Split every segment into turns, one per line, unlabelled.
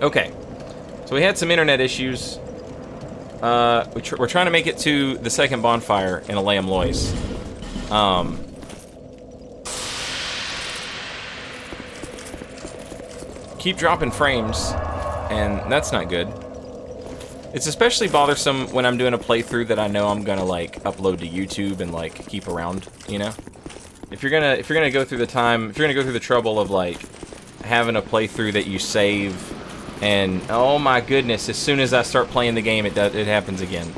Okay, so we had some internet issues. We're trying to make it to the second bonfire in Alayam Lois. Keep dropping frames, and that's not good. It's especially bothersome when I'm doing a playthrough that I know I'm gonna like upload to YouTube and like keep around, you know? If you're gonna go through the trouble of like having a playthrough that you save, and oh my goodness, as soon as I start playing the game, it happens again.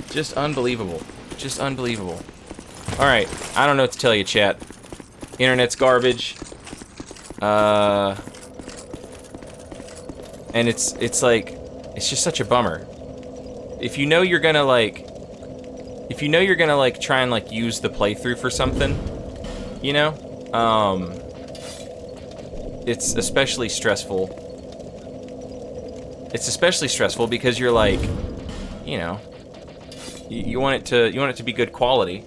Just unbelievable. Just unbelievable. All right, I don't know what to tell you, chat. Internet's garbage. And it's like, it's just such a bummer. If you know you're gonna like try and like use the playthrough for something, you know, it's especially stressful. It's especially stressful because you're like, you know, you want it to be good quality.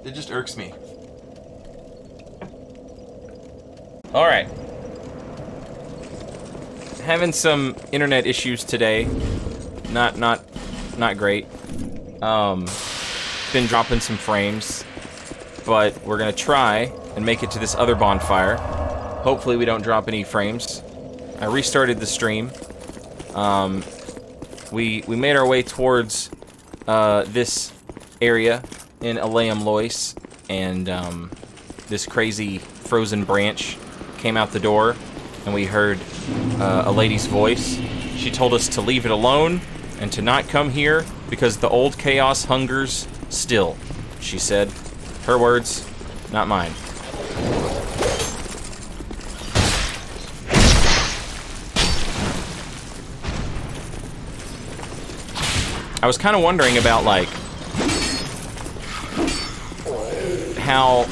It just irks me. All right. Having some internet issues today. Not great. Been dropping some frames, but we're gonna try and make it to this other bonfire. Hopefully we don't drop any frames. I restarted the stream. We made our way towards this area in Alayam Lois, and this crazy frozen branch came out the door, and we heard a lady's voice. She told us to leave it alone and to not come here because the old chaos hungers still, she said. Her words, not mine. I was kind of wondering about, like, how...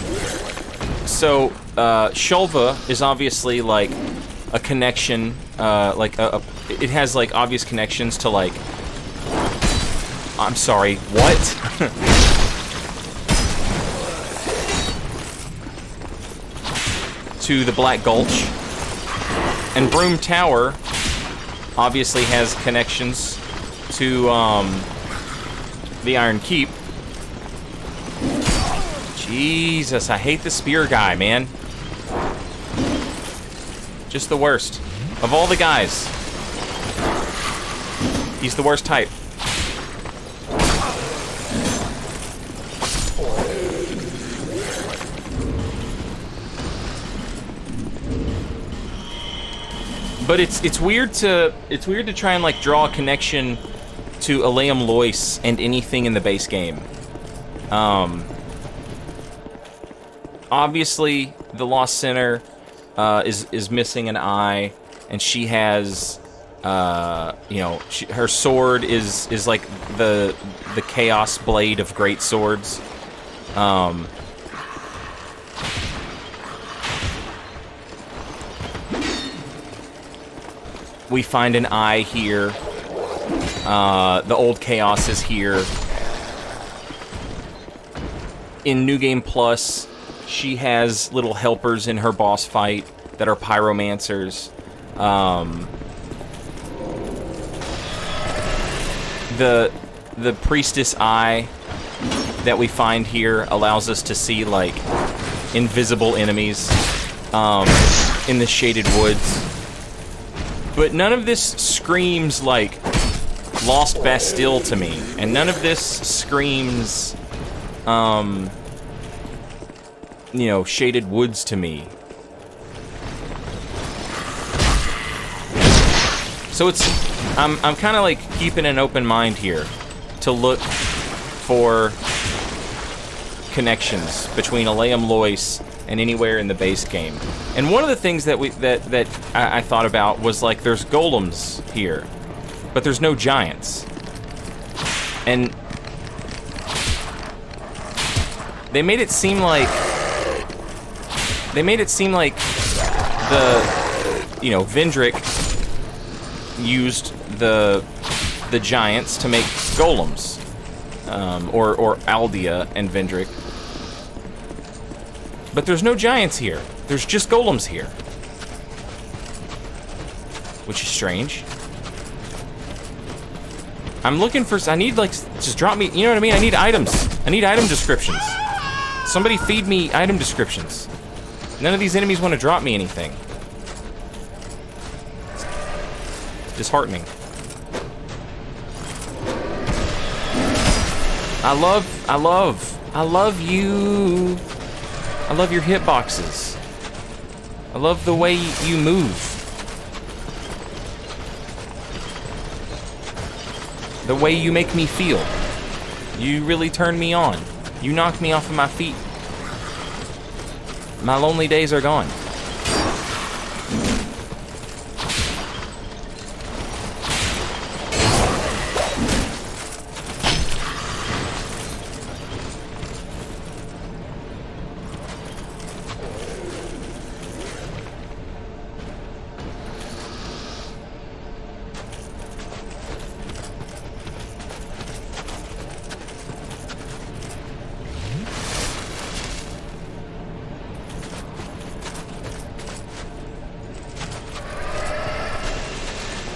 So, Shulva is obviously, like, a connection, it has, like, obvious connections to, like... I'm sorry, what? To the Black Gulch. And Broom Tower obviously has connections to, the Iron Keep. Jesus, I hate the spear guy, man. Just the worst. Of all the guys, he's the worst type. But it's weird to try and like draw a connection to Alayam Lois and anything in the base game. Obviously, the Lost Sinner is missing an eye, and she has, you know, her sword is like the Chaos Blade of great swords. We find an eye here. The old Chaos is here. In New Game Plus, she has little helpers in her boss fight that are pyromancers. The priestess eye that we find here allows us to see, like, invisible enemies in the shaded woods. But none of this screams, like, Lost Bastille to me. And none of this screams, you know, shaded woods to me. So I'm kind of, like, keeping an open mind here to look for connections between Alayam Lois and anywhere in the base game. And one of the things that I thought about was, like, there's golems here, but there's no giants. And they made it seem like the, you know, Vendrick used the the giants to make golems. Or Aldea and Vendrick. But there's no giants here. There's just golems here. Which is strange. I'm looking for... I need, like, just drop me... You know what I mean? I need items. I need item descriptions. Somebody feed me item descriptions. None of these enemies want to drop me anything. It's disheartening. I love you. I love your hitboxes. I love the way you move. The way you make me feel. You really turn me on. You knock me off of my feet. My lonely days are gone.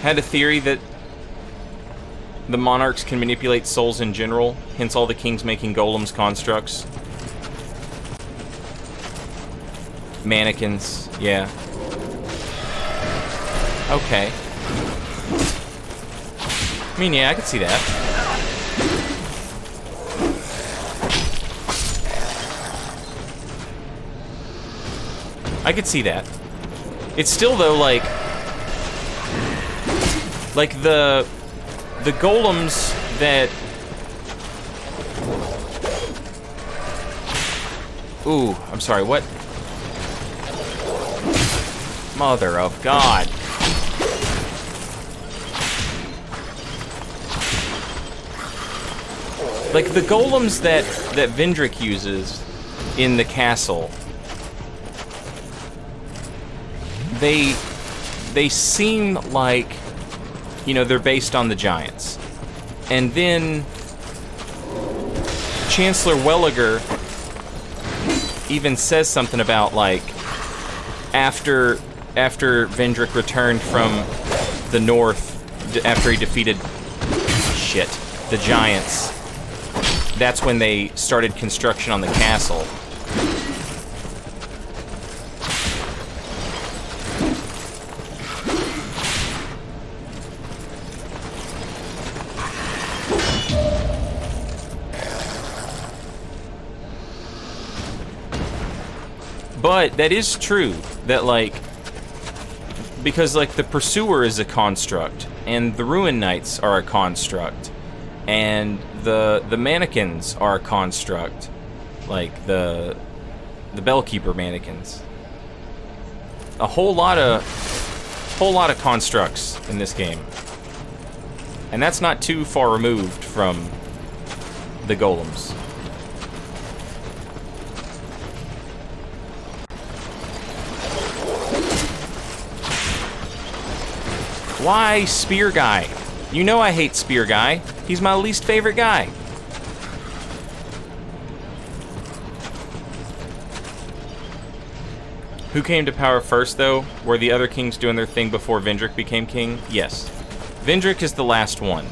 Had a theory that the monarchs can manipulate souls in general, hence all the kings making golems constructs. Mannequins, yeah. Okay. I mean, yeah, I could see that. I could see that. It's still, though, like the golems that... Ooh, I'm sorry, what? Mother of God. Like, the golems that Vendrick uses in the castle, they seem like, you know, they're based on the giants. And then Chancellor Welliger even says something about, like, after Vendrick returned from the north, after he defeated the giants, that's when they started construction on the castle. But that is true, that, like, because, like, the Pursuer is a construct, and the Ruin Knights are a construct, and the mannequins are a construct, like the Bellkeeper mannequins. A whole lot of constructs in this game, and that's not too far removed from the golems. Why Spear Guy? You know I hate Spear Guy. He's my least favorite guy. Who came to power first, though? Were the other kings doing their thing before Vendrick became king? Yes. Vendrick is the last one.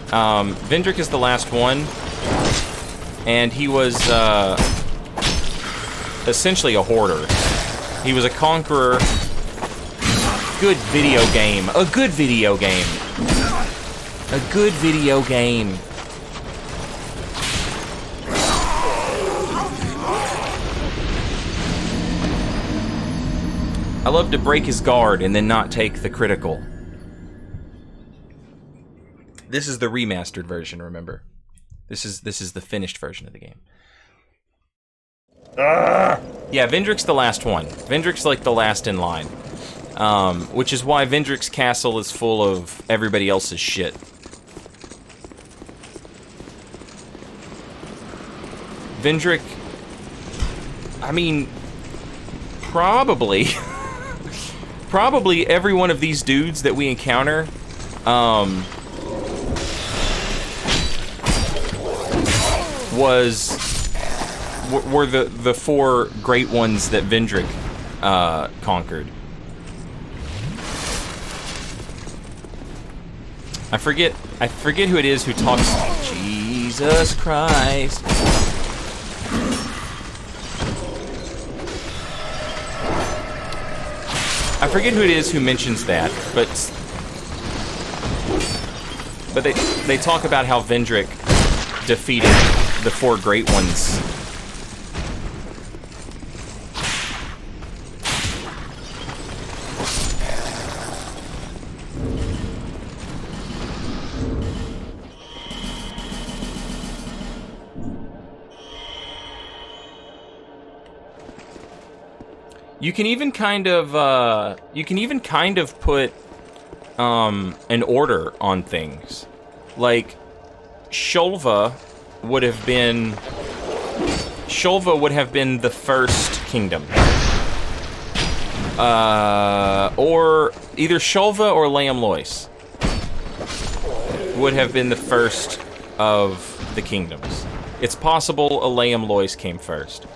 Vendrick is the last one. And he was, essentially a hoarder. He was a conqueror. Good video game. A good video game. A good video game. I love to break his guard and then not take the critical. This is the remastered version, remember? This is the finished version of the game. Yeah, Vendrick's the last one. Vendrick's like the last in line. Which is why Vendrick's castle is full of everybody else's shit. Vendrick... I mean... Probably... probably every one of these dudes that we encounter were the four great ones that Vendrick conquered. I forget who it is who talks. Jesus Christ. I forget who it is who mentions that, but they talk about how Vendrick defeated the four great ones. You can even kind of put an order on things. Like Shulva would have been the first kingdom. Or either Shulva or Layam Lois would have been the first of the kingdoms. It's possible a Layam Lois came first.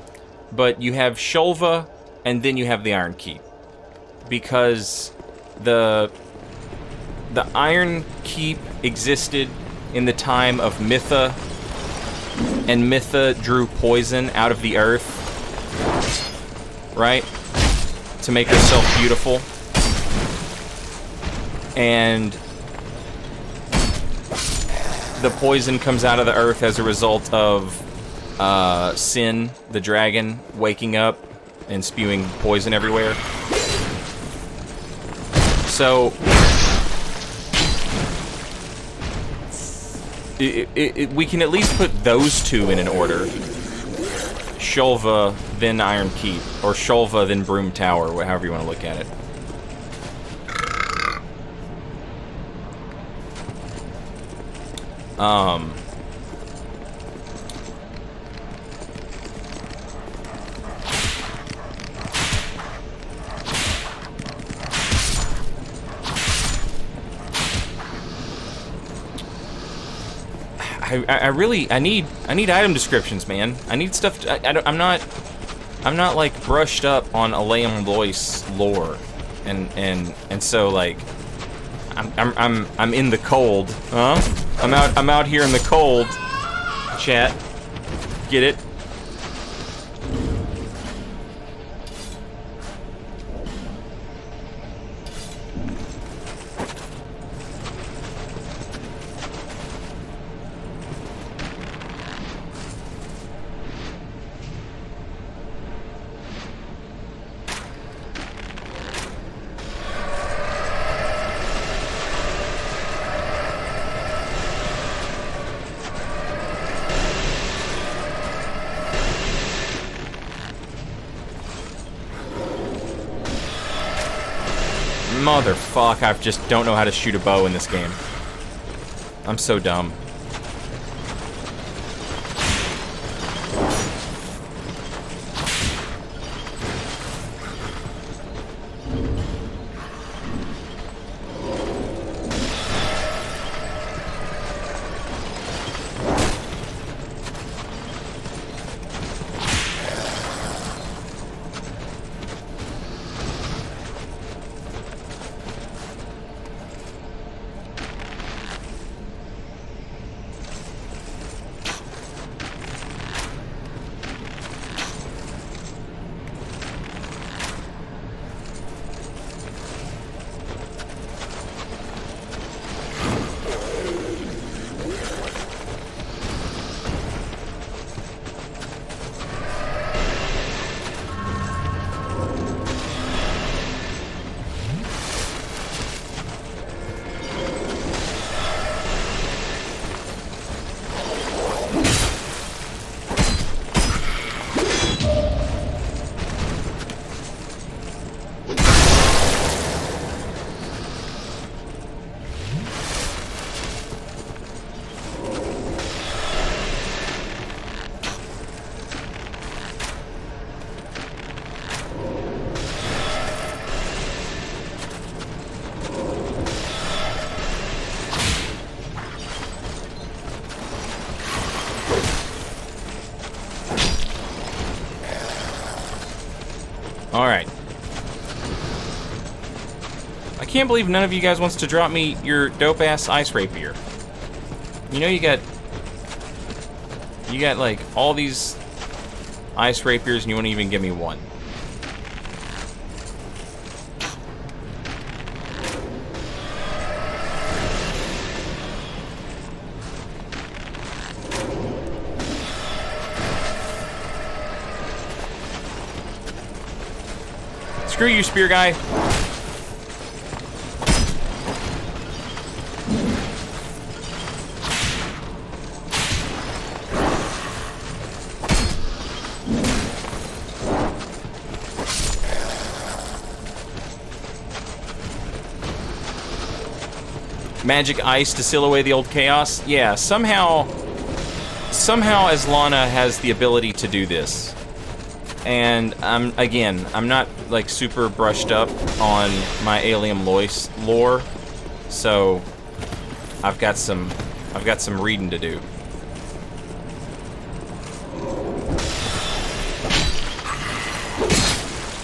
But you have Shulva, and then you have the Iron Keep. Because the Iron Keep existed in the time of Mitha, and Mitha drew poison out of the earth, right? To make herself beautiful. And the poison comes out of the earth as a result of Sin, the dragon, waking up and spewing poison everywhere. So we can at least put those two in an order. Shulva, then Iron Keep, or Shulva, then Broom Tower, however you want to look at it. I need item descriptions, man. I need stuff. I'm not like brushed up on Layam Lois lore, and so like I'm in the cold, huh? I'm out here in the cold. Chat, get it? Motherfuck, I just don't know how to shoot a bow in this game. I'm so dumb. Alright. I can't believe none of you guys wants to drop me your dope-ass ice rapier. You know you got like all these ice rapiers and you won't even give me one. Screw you, spear guy. Magic ice to seal away the old chaos? Yeah, somehow Aslana has the ability to do this. And I'm not like super brushed up on my Alien Lois lore, so I've got some reading to do.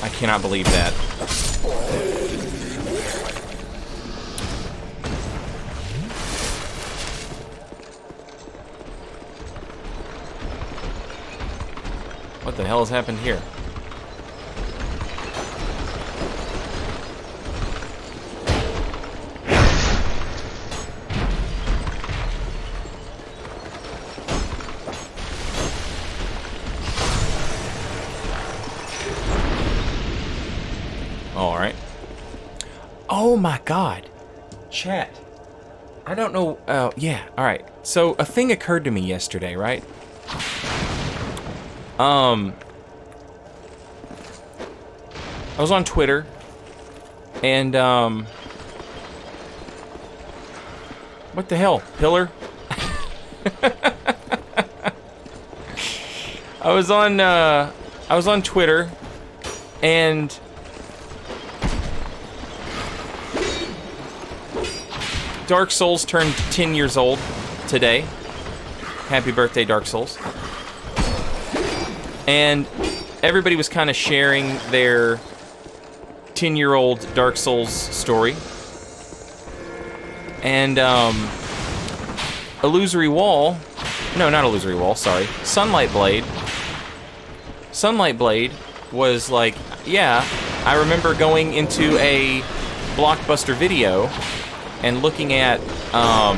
I cannot believe that. What the hell has happened here? All right. Oh my God. Chat. I don't know. Yeah. All right. So a thing occurred to me yesterday, right? I was on Twitter, and, what the hell, Pillar? I was on Twitter, and Dark Souls turned 10 years old today. Happy birthday, Dark Souls. And everybody was kind of sharing their 10-year-old Dark Souls story. And, Illusory Wall... No, not Illusory Wall, sorry. Sunlight Blade. Sunlight Blade was like, yeah, I remember going into a Blockbuster video and looking at, God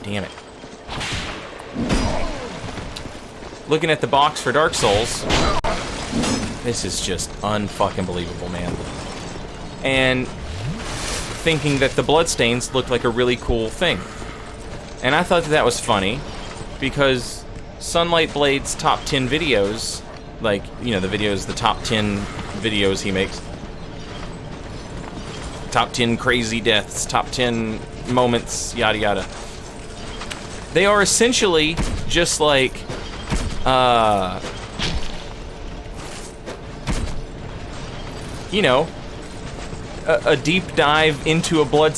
damn it. Looking at the box for Dark Souls. This is just unfucking believable, man. And thinking that the bloodstains looked like a really cool thing. And I thought that was funny, because Sunlight Blade's top 10 videos, like, you know, the top 10 videos he makes, top 10 crazy deaths, top 10 moments, yada yada. They are essentially just like, you know, a deep dive into a blood.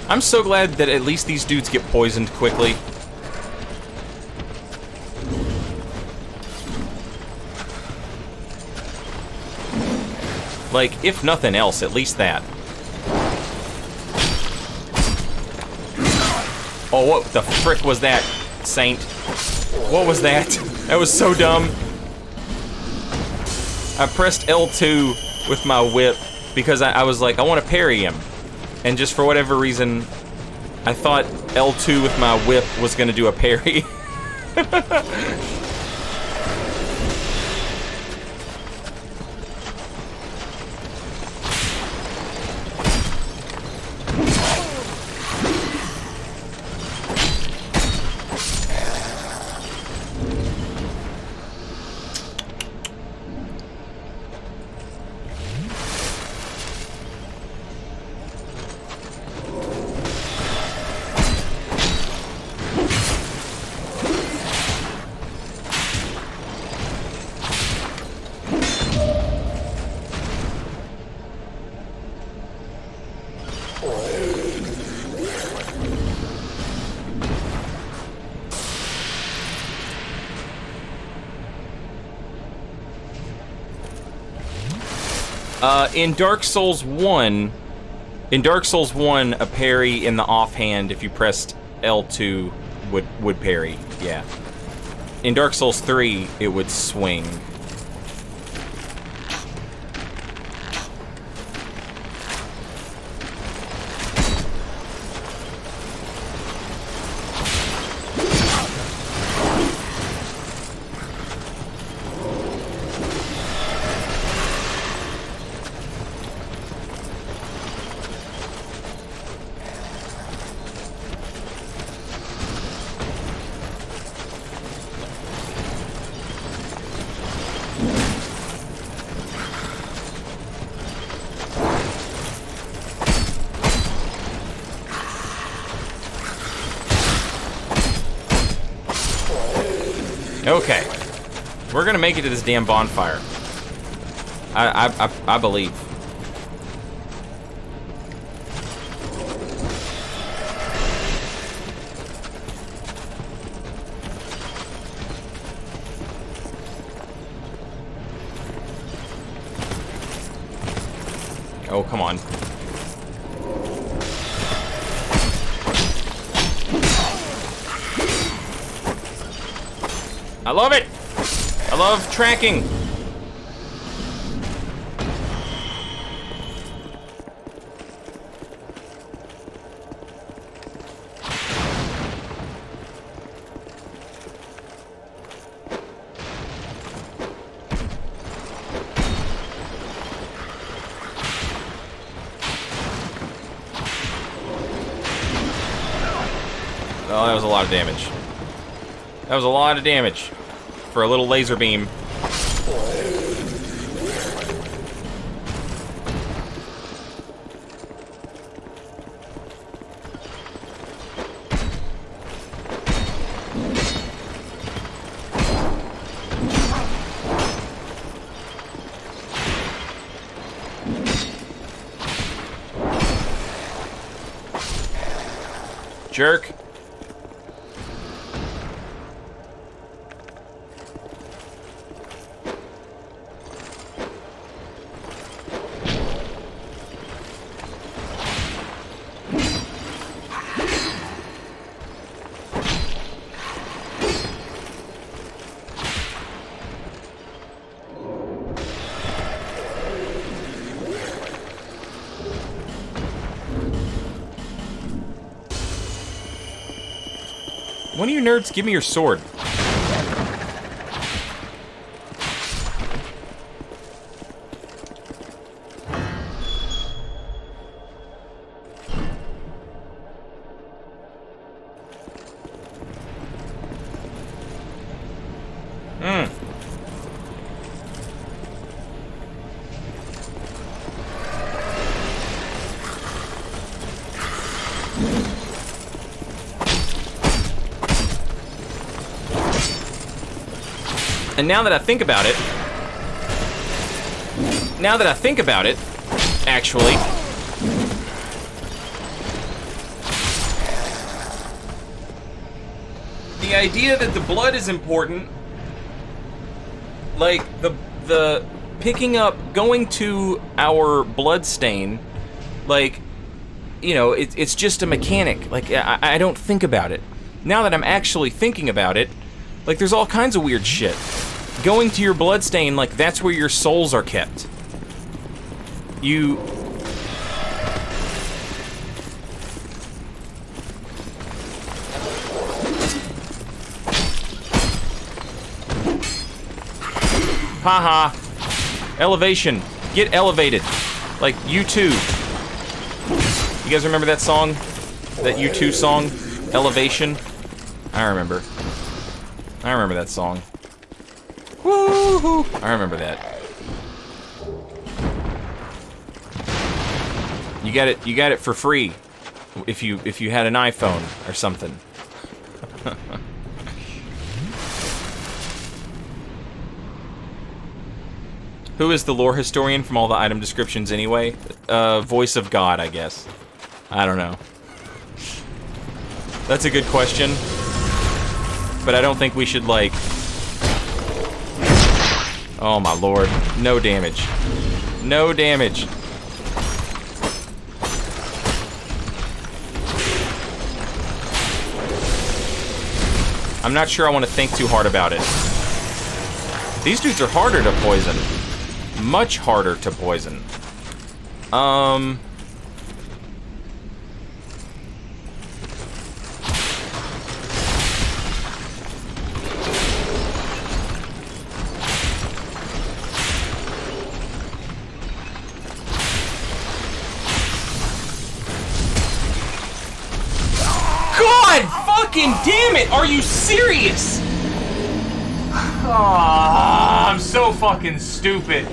I'm so glad that at least these dudes get poisoned quickly. Like, if nothing else, at least that. Oh, what the frick was that, Saint? What was that? That was so dumb. I pressed L2 with my whip because I was like, I want to parry him. And just for whatever reason, I thought L2 with my whip was gonna do a parry. In Dark Souls 1, a parry in the offhand, if you pressed L2, would parry, yeah. In Dark Souls 3, it would swing. Okay, we're gonna make it to this damn bonfire. I believe. Oh, come on. I love it! I love tracking! Oh, that was a lot of damage. That was a lot of damage for a little laser beam. Jerk. One of you nerds, give me your sword. And now that I think about it, actually, the idea that the blood is important, like the picking up, going to our blood stain, like, you know, it's just a mechanic. Like, I don't think about it. Now that I'm actually thinking about it, like, there's all kinds of weird shit. Going to your bloodstain, like, that's where your souls are kept. You... Haha. Elevation. Get elevated. Like, U2. You guys remember that song? That U2 song? Elevation? I remember that song. Woo-hoo! I remember that. You got it for free if you had an iPhone or something. Who is the lore historian from all the item descriptions anyway? Voice of God, I guess. I don't know. That's a good question. But I don't think we should, like... Oh my lord. No damage. No damage. I'm not sure I want to think too hard about it. These dudes are harder to poison. Much harder to poison. God fucking damn it! Are you serious? Oh, I'm so fucking stupid.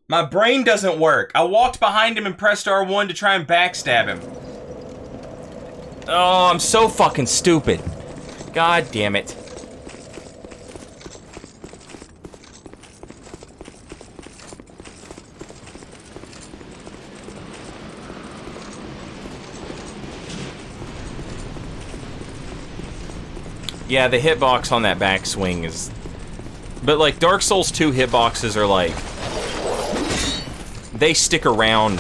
My brain doesn't work. I walked behind him and pressed R1 to try and backstab him. Oh, I'm so fucking stupid. God damn it. Yeah, the hitbox on that backswing is... But, like, Dark Souls 2 hitboxes are, like... They stick around.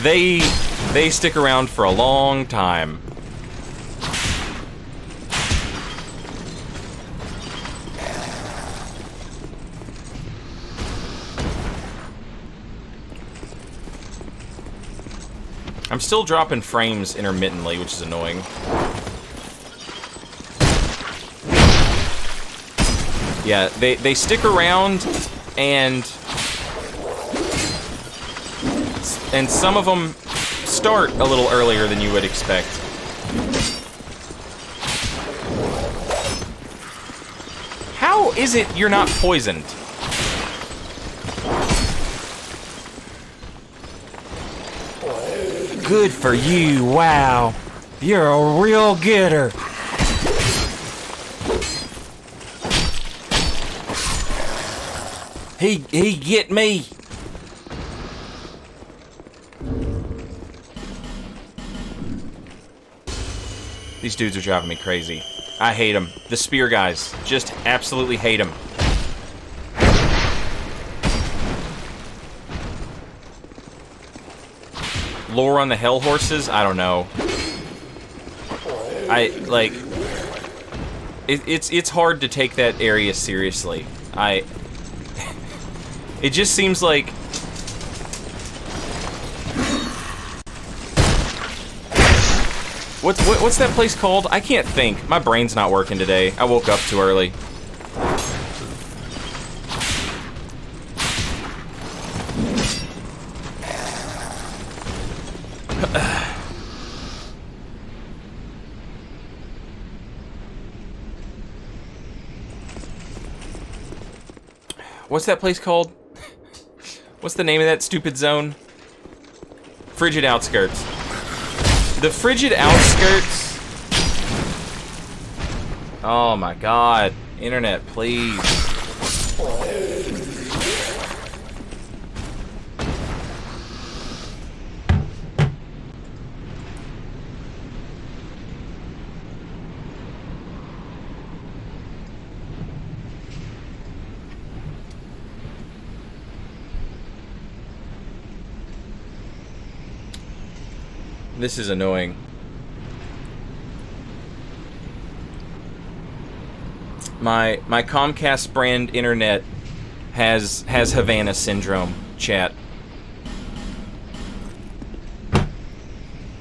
They stick around for a long time. I'm still dropping frames intermittently, which is annoying. Yeah, they stick around, and some of them start a little earlier than you would expect. How is it you're not poisoned? Good for you, wow. You're a real getter. He get me. These dudes are driving me crazy. I hate them. The spear guys. Just absolutely hate them. Lore on the hell horses? I don't know. It's hard to take that area seriously. It just seems like... What's that place called? I can't think. My brain's not working today. I woke up too early. What's that place called? What's the name of that stupid zone? Frigid Outskirts. The Frigid Outskirts... Oh my god. Internet, please. This is annoying. My Comcast brand internet has Havana syndrome, chat.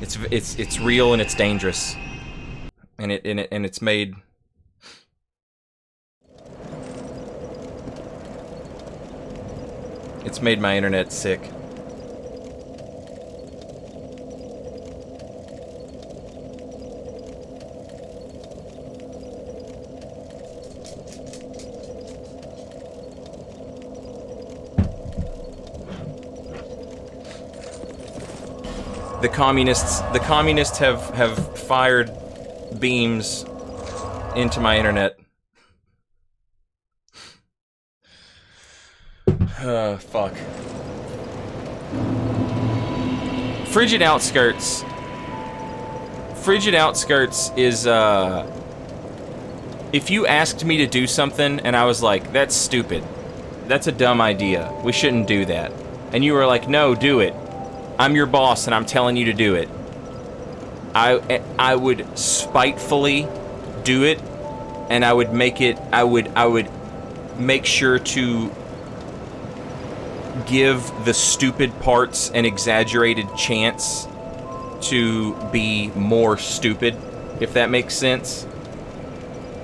It's real and it's dangerous. And it's made my internet sick. The communists have fired beams into my internet. Fuck. Frigid Outskirts. Frigid Outskirts is if you asked me to do something and I was like, that's stupid, that's a dumb idea, we shouldn't do that, and you were like, no, do it, I'm your boss and I'm telling you to do it, I would spitefully do it, and I would make sure to give the stupid parts an exaggerated chance to be more stupid, if that makes sense.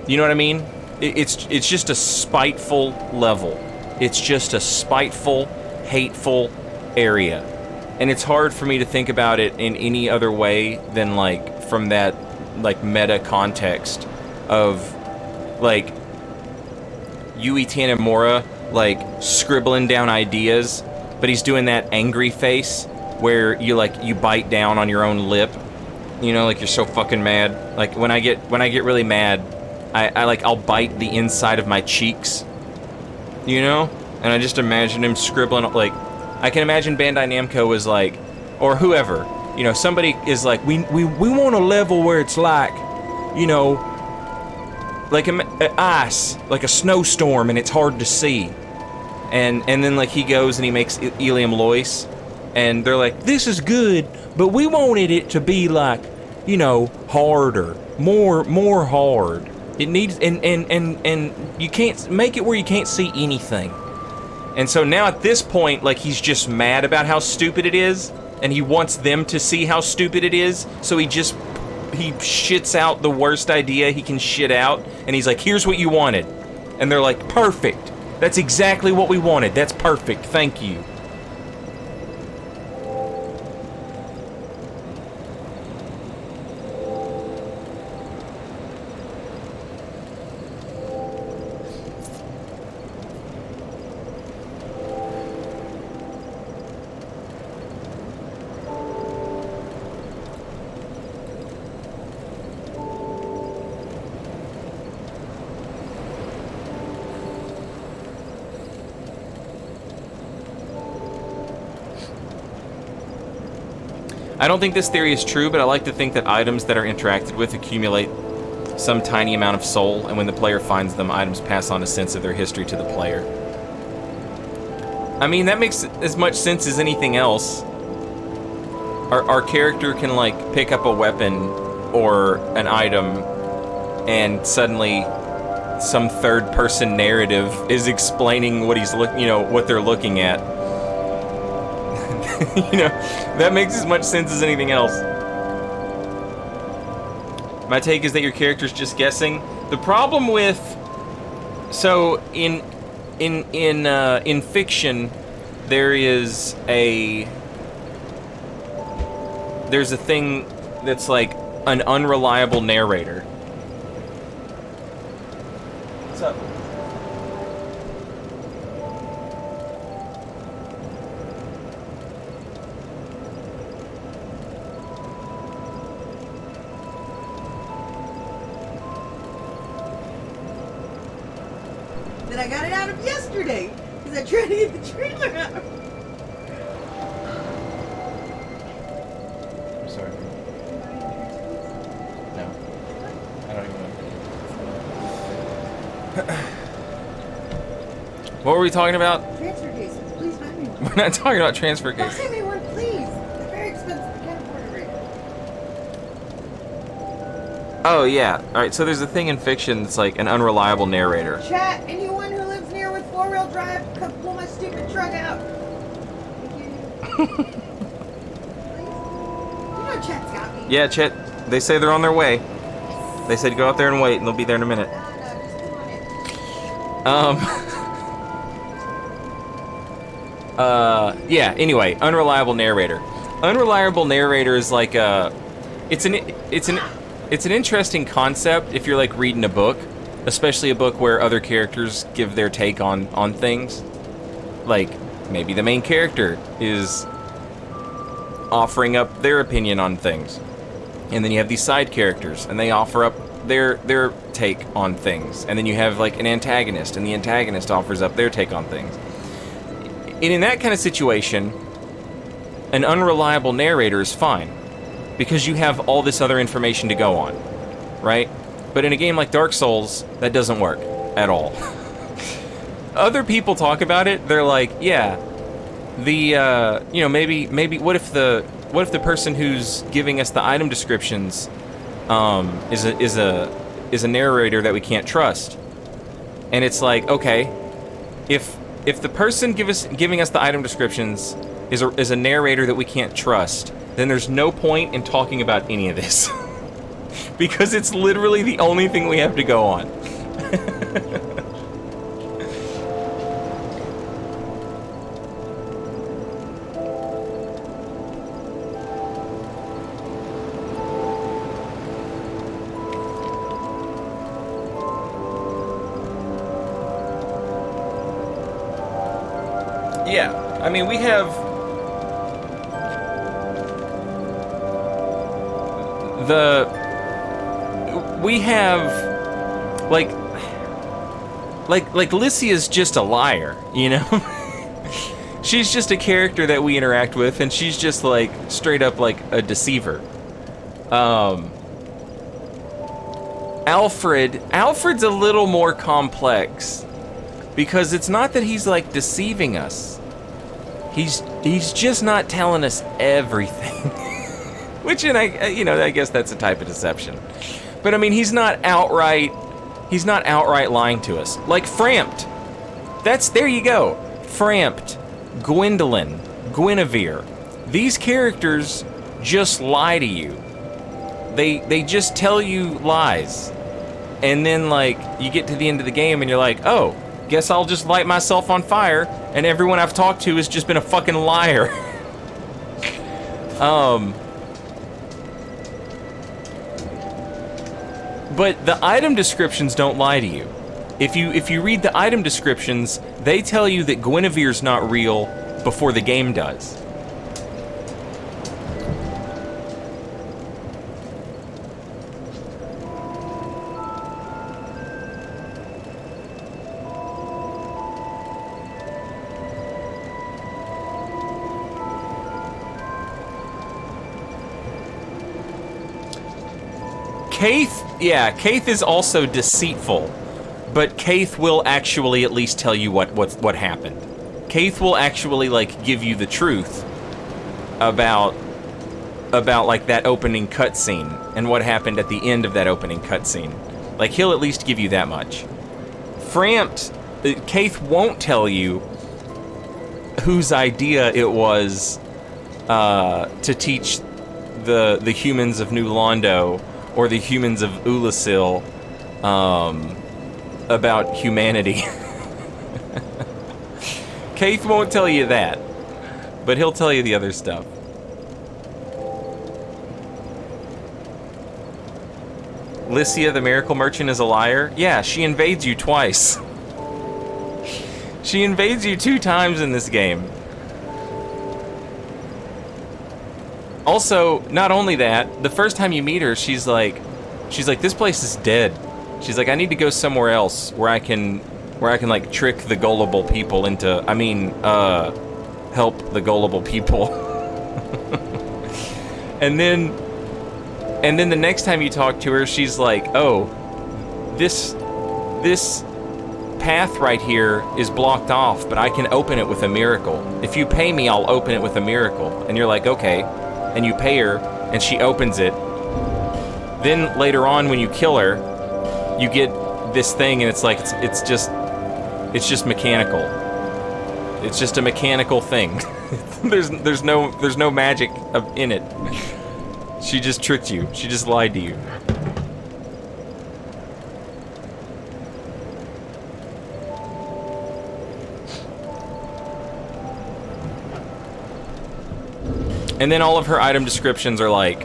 You know what I mean? It's just a spiteful level. It's just a spiteful, hateful area. And it's hard for me to think about it in any other way than, like, from that, like, meta context of, like, Yui Tanemura, like, scribbling down ideas, but he's doing that angry face where you bite down on your own lip, you know, like you're so fucking mad. Like, when I get really mad, I'll bite the inside of my cheeks, you know? And I just imagine him scribbling, like, I can imagine Bandai Namco was like, or whoever, you know, somebody is like, we want a level where it's like, you know, like ice, like a snowstorm, and it's hard to see. And then, like, he goes and he makes Ilium Lois, and they're like, this is good, but we wanted it to be like, you know, harder, more hard. It needs, and you can't make it where you can't see anything. And so now at this point, like, he's just mad about how stupid it is, and he wants them to see how stupid it is, so he shits out the worst idea he can shit out, and he's like, here's what you wanted. And they're like, perfect. That's exactly what we wanted. That's perfect. Thank you. I don't think this theory is true, but I like to think that items that are interacted with accumulate some tiny amount of soul, and when the player finds them, items pass on a sense of their history to the player. I mean, that makes as much sense as anything else. Our character can, like, pick up a weapon or an item, and suddenly some third-person narrative is explaining what what they're looking at. You know, that makes as much sense as anything else. My take is that your character's just guessing. The problem with, so in fiction, there's a thing that's like an unreliable narrator. What's up?
I got it out of yesterday because I tried to get the trailer out.
I'm sorry. No. I don't even know. What were we talking about?
Transfer cases. Please buy me one.
We're not talking about transfer cases.
Buy me one, please. They're very expensive. I can't afford it right now.
Oh, yeah. Alright, so there's a thing in fiction that's like an unreliable narrator.
Chat, anyone who lives near with four-wheel drive, come pull my stupid truck out. Thank you. Please. You know Chat's got me.
Yeah, Chet, they say they're on their way. They said go out there and wait, and they'll be there in a minute.
No, just come on in.
Yeah, anyway, unreliable narrator. Unreliable narrator is like it's an interesting concept if you're like reading a book, especially a book where other characters give their take on things. Like, maybe the main character is offering up their opinion on things. And then you have these side characters, and they offer up their take on things. And then you have like an antagonist, and the antagonist offers up their take on things. And in that kind of situation, an unreliable narrator is fine, because you have all this other information to go on, right? But in a game like Dark Souls, that doesn't work at all. Other people talk about it. They're like, yeah, the you know, maybe what if the person who's giving us the item descriptions is a narrator that we can't trust? And it's like, okay, if the person giving us the item descriptions is a narrator that we can't trust, then there's no point in talking about any of this. Because it's literally the only thing we have to go on. Yeah, I mean, we have like Lycia's just a liar, you know? She's just a character that we interact with, and she's just like straight up like a deceiver. Alfred's a little more complex, because it's not that he's like deceiving us. He's just not telling us everything. Which, and I guess that's a type of deception. But I mean, he's not outright lying to us. Like Framped. There you go. Framped, Gwendolyn, Guinevere. These characters just lie to you. They just tell you lies. And then like you get to the end of the game and you're like, oh, guess I'll just light myself on fire, and everyone I've talked to has just been a fucking liar. But the item descriptions don't lie to you. If you read the item descriptions, they tell you that Guinevere's not real before the game does. Kaith is also deceitful, but Kaith will actually at least tell you what happened. Kaith will actually like give you the truth about like that opening cutscene and what happened at the end of that opening cutscene. Like he'll at least give you that much. Framped, Kaith won't tell you whose idea it was to teach the humans of New Londo or the humans of Ulasil about humanity. Kaith won't tell you that, but he'll tell you the other stuff. Lycia, the miracle merchant, is a liar? Yeah, she invades you twice. She invades you 2 times in this game. Also, not only that, the first time you meet her, she's like, this place is dead. She's like, I need to go somewhere else where I can like trick the gullible people into, help the gullible people. And then the next time you talk to her, she's like, oh, this path right here is blocked off, but I can open it with a miracle. If you pay me, I'll open it with a miracle. And you're like, okay. And you pay her, and she opens it. Then later on, when you kill her, you get this thing, and it's like it's just mechanical. It's just a mechanical thing. there's no magic in it. She just tricked you. She just lied to you. And then all of her item descriptions are like,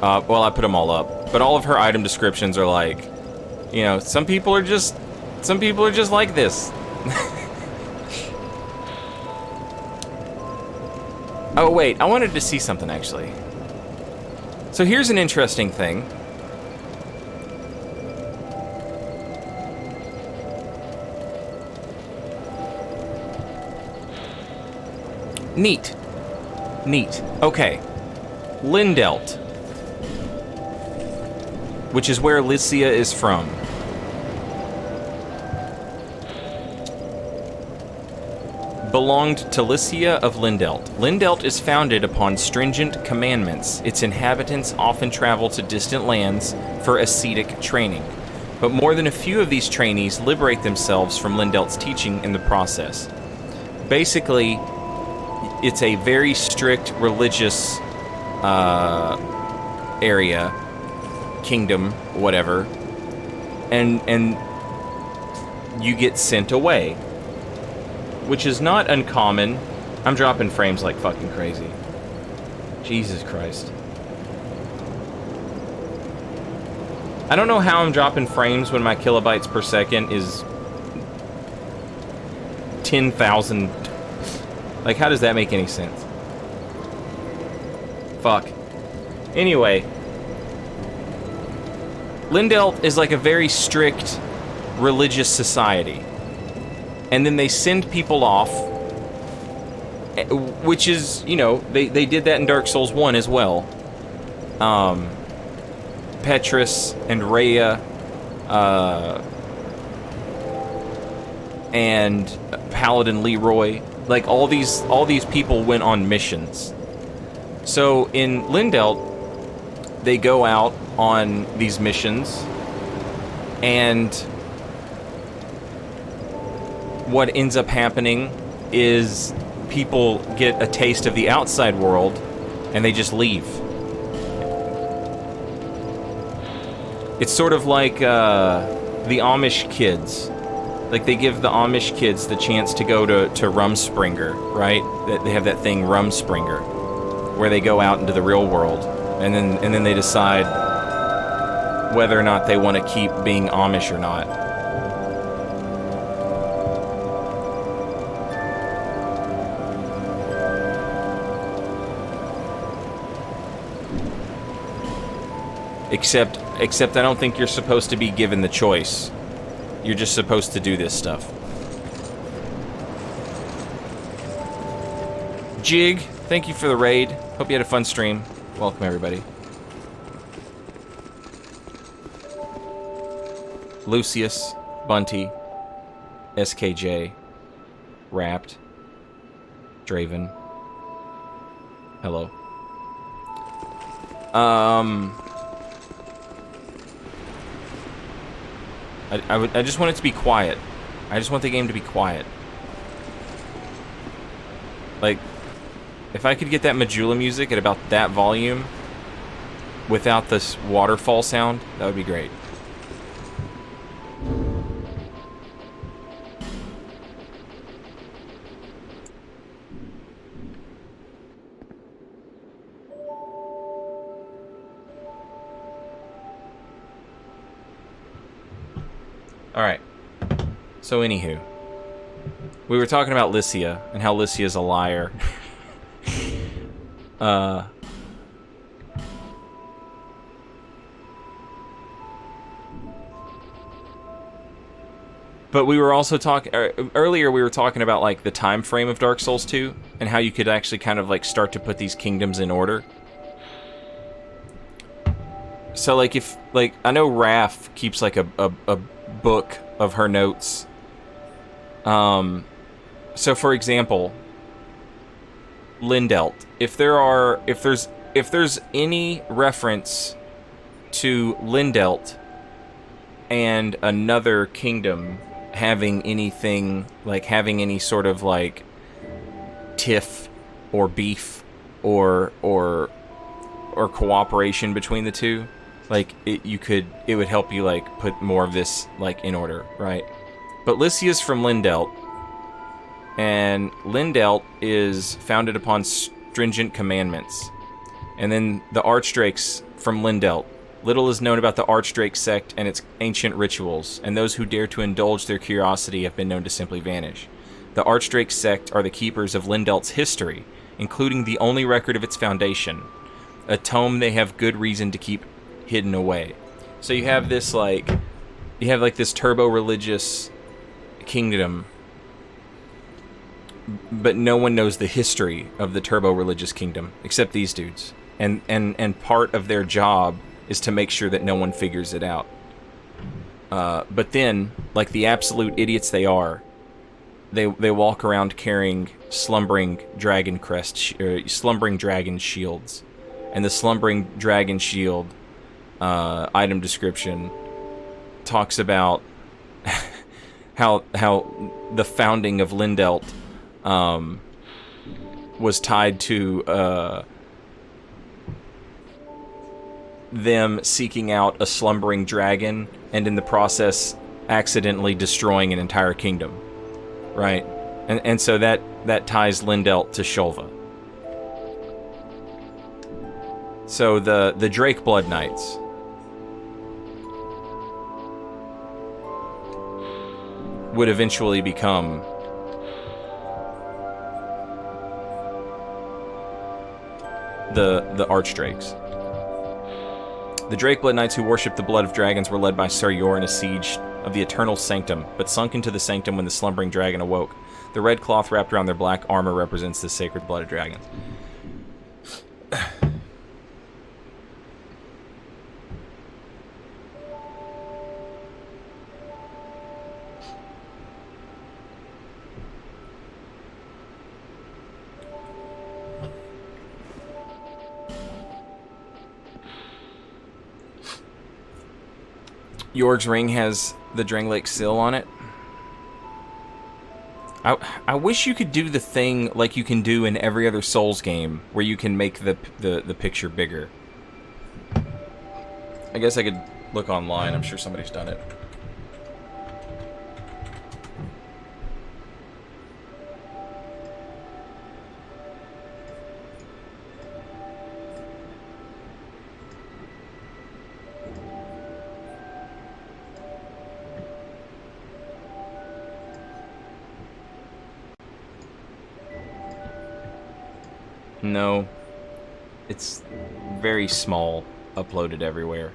well, I put them all up, but all of her item descriptions are like, you know, some people are just like this. Oh wait, I wanted to see something actually. So here's an interesting thing. Neat. Okay. Lindelt. which is where Lycia is from. Belonged to Lycia of Lindelt. Lindelt is founded upon stringent commandments. Its inhabitants often travel to distant lands for ascetic training, but more than a few of these trainees liberate themselves from Lindelt's teaching in the process. Basically, it's a very strict religious area, kingdom, whatever, and you get sent away, which is not uncommon. I'm dropping frames like fucking crazy. Jesus Christ. I don't know how I'm dropping frames when my kilobytes per second is 10,000. Like, how does that make any sense? Fuck. Anyway, Lindelt is like a very strict religious society. And then they send people off, which is, you know, they did that in Dark Souls 1 as well. Petrus and Rhea, and Paladin Leroy, like all these people went on missions. So in Lindelt, they go out on these missions, and what ends up happening is people get a taste of the outside world and they just leave. It's sort of like the Amish kids. Like, they give the Amish kids the chance to go to Rumspringer, right? They have that thing, Rumspringer, where they go out into the real world, and then they decide whether or not they want to keep being Amish or not. Except I don't think you're supposed to be given the choice. You're just supposed to do this stuff. Jig, thank you for the raid. Hope you had a fun stream. Welcome, everybody. Lucius, Bunty, SKJ, Wrapped, Draven. Hello. I just want it to be quiet. I just want the game to be quiet. Like, if I could get that Majula music at about that volume without this waterfall sound, that would be great. Alright. So anywho, we were talking about Lycia and how Lycia's a liar. But we were also talking earlier. We were talking about like the time frame of Dark Souls 2 and how you could actually kind of like start to put these kingdoms in order. So like if like I know Raph keeps like a book of her notes. So for example, Lindelt. If there's any reference to Lindelt and another kingdom having anything like having any sort of like tiff or beef or cooperation between the two, like it would help you like put more of this like in order, right? But Lycia's from Lindelt, and Lindelt is founded upon stringent commandments. And then the Archdrakes from Lindelt. Little is known about the Archdrake Sect and its ancient rituals, and those who dare to indulge their curiosity have been known to simply vanish. The Archdrake Sect are the keepers of Lindelt's history, including the only record of its foundation, a tome they have good reason to keep hidden away. So you have this this turbo-religious kingdom, but no one knows the history of the turbo-religious kingdom, except these dudes. And part of their job is to make sure that no one figures it out. But then, like the absolute idiots they are, they walk around carrying slumbering dragon slumbering dragon shields, and the slumbering dragon shield item description talks about how the founding of Lindelt was tied to them seeking out a slumbering dragon, and in the process accidentally destroying an entire kingdom, right? And so that ties Lindelt to Shulva. So the Drake Blood Knights would eventually become the Archdrakes. The Drake Blood Knights who worshipped the blood of dragons were led by Sir Yor in a siege of the Eternal Sanctum, but sunk into the sanctum when the slumbering dragon awoke. The red cloth wrapped around their black armor represents the sacred blood of dragons. Yorg's ring has the Drangleic seal on it. I wish you could do the thing like you can do in every other Souls game, where you can make the picture bigger. I guess I could look online. I'm sure somebody's done it. No, it's very small, uploaded everywhere.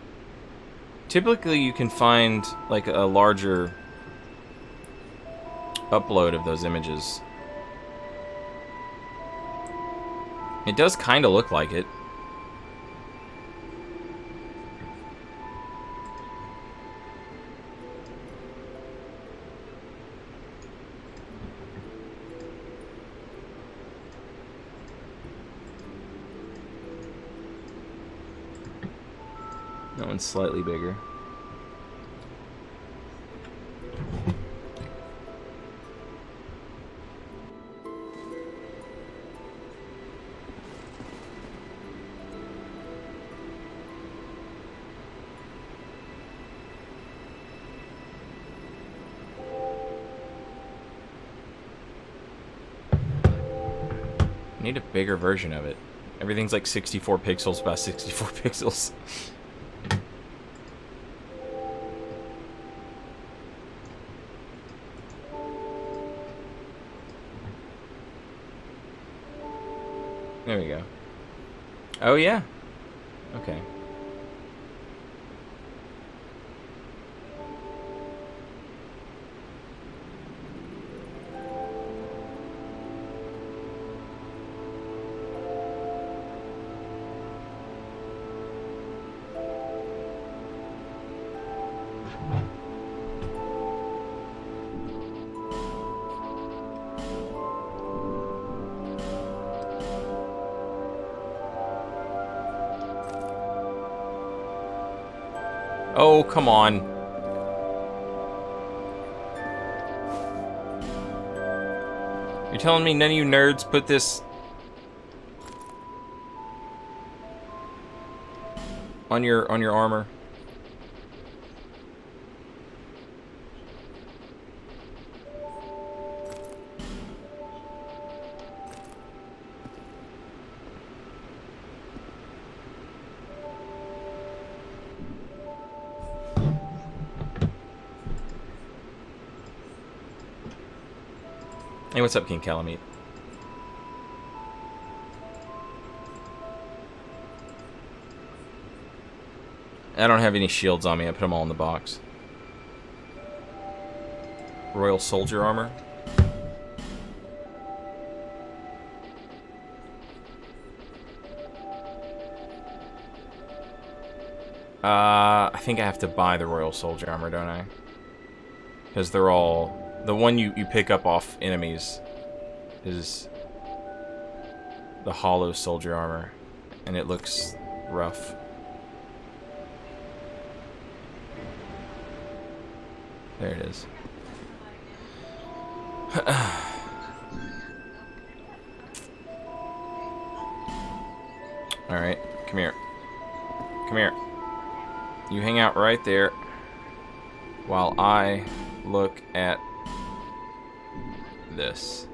Typically you can find like a larger upload of those images. It does kind of look like it. That one's slightly bigger. I need a bigger version of it. Everything's like 64 pixels by 64 pixels. There we go. Oh, yeah. Okay. Oh, come on. You're telling me none of you nerds put this on your armor? Hey, what's up, King Calamite? I don't have any shields on me. I put them all in the box. Royal Soldier armor. I think I have to buy the Royal Soldier Armor, don't I? Because they're all... The one you pick up off enemies is the Hollow Soldier Armor, and it looks rough. There it is. Alright, come here. Come here. You hang out right there while I look at this.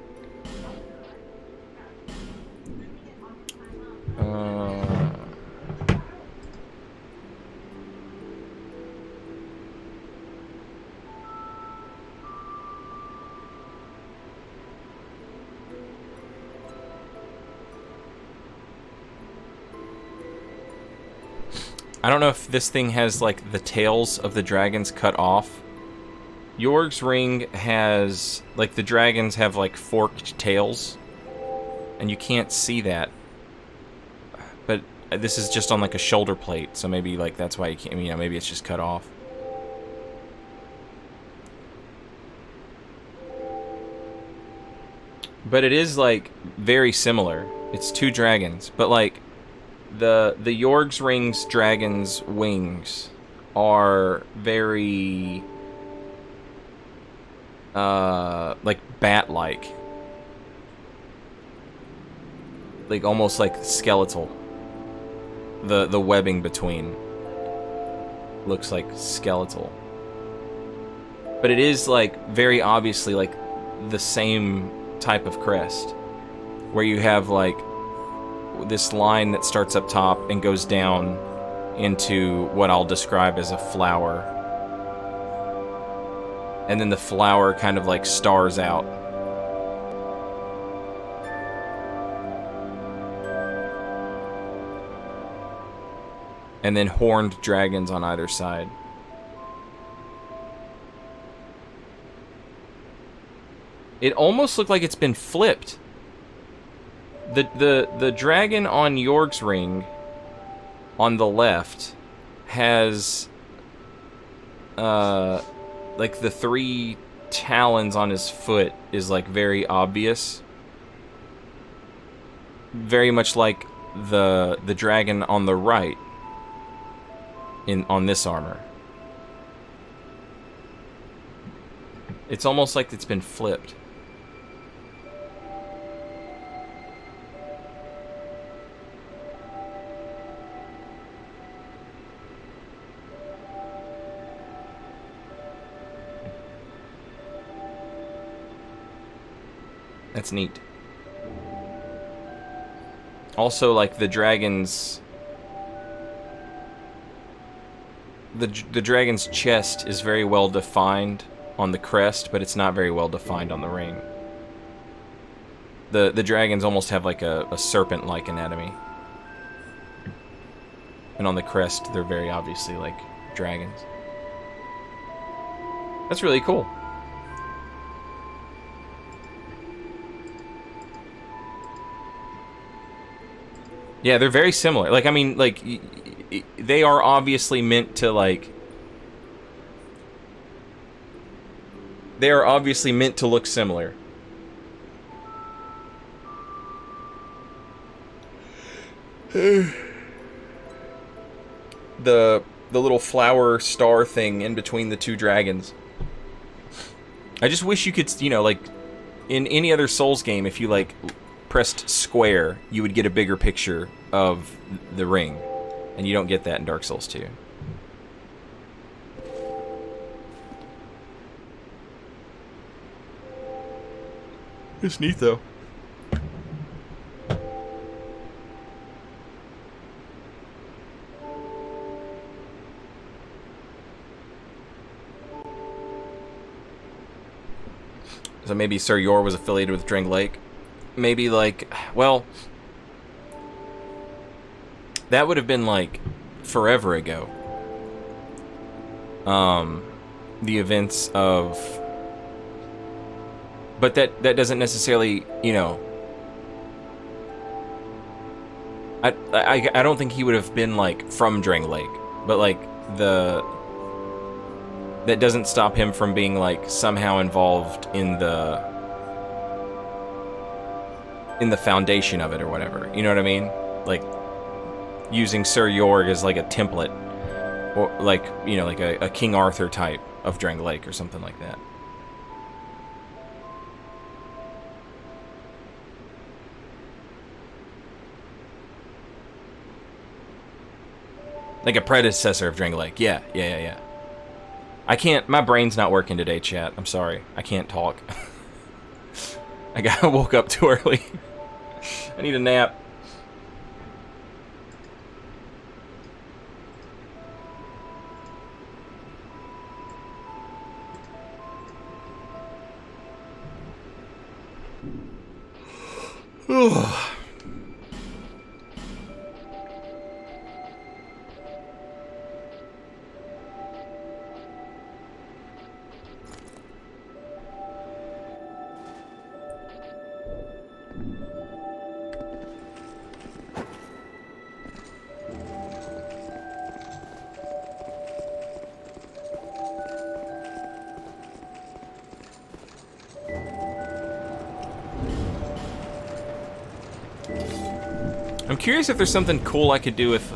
I don't know if this thing has, like, the tails of the dragons cut off. Yorg's Ring has, like, the dragons have, like, forked tails. And you can't see that. But this is just on, like, a shoulder plate, so maybe, like, that's why you can't, you know, maybe it's just cut off. But it is, like, very similar. It's two dragons, but, like, the Yorg's Ring's dragon's wings are very like bat-like, like almost like skeletal. The webbing between looks like skeletal, but it is like very obviously like the same type of crest, where you have like this line that starts up top and goes down into what I'll describe as a flower. And then the flower kind of like stars out. And then horned dragons on either side. It almost looked like it's been flipped. The dragon on Yorg's Ring on the left has like the three talons on his foot is like very obvious. Very much like the dragon on the right on this armor. It's almost like it's been flipped. That's neat. Also, like, the dragon's... The dragon's chest is very well defined on the crest, but it's not very well defined on the ring. The dragons almost have, like, a serpent-like anatomy. And on the crest, they're very obviously, like, dragons. That's really cool. Yeah, they're very similar. Like, I mean, like, they are obviously meant to, like... They are obviously meant to look similar. The little flower star thing in between the two dragons. I just wish you could, you know, like, in any other Souls game, if you, like... pressed square, you would get a bigger picture of the ring, and you don't get that in Dark Souls 2. It's neat though. So maybe Sir Yor was affiliated with Drang Lake. Maybe, like, well, that would have been, like, forever ago. The events of... But that doesn't necessarily, you know... I don't think he would have been, like, from Drang Lake. But like that doesn't stop him from being like somehow involved in the foundation of it or whatever. You know what I mean? Like using Sir Jorg as like a template, or like, you know, like a King Arthur type of Drang Lake or something like that. Like a predecessor of Drang Lake. Yeah. I can't, my brain's not working today, chat. I'm sorry. I can't talk. I woke up too early. I need a nap. I'm curious if there's something cool I could do with,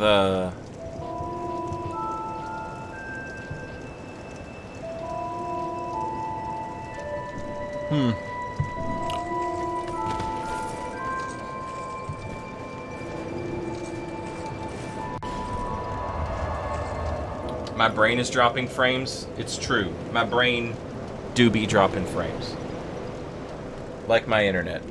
My brain is dropping frames. It's true. My brain do be dropping frames. Like my internet.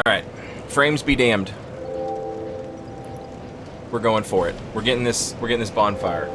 Alright. Frames be damned. We're going for it. We're getting this bonfire.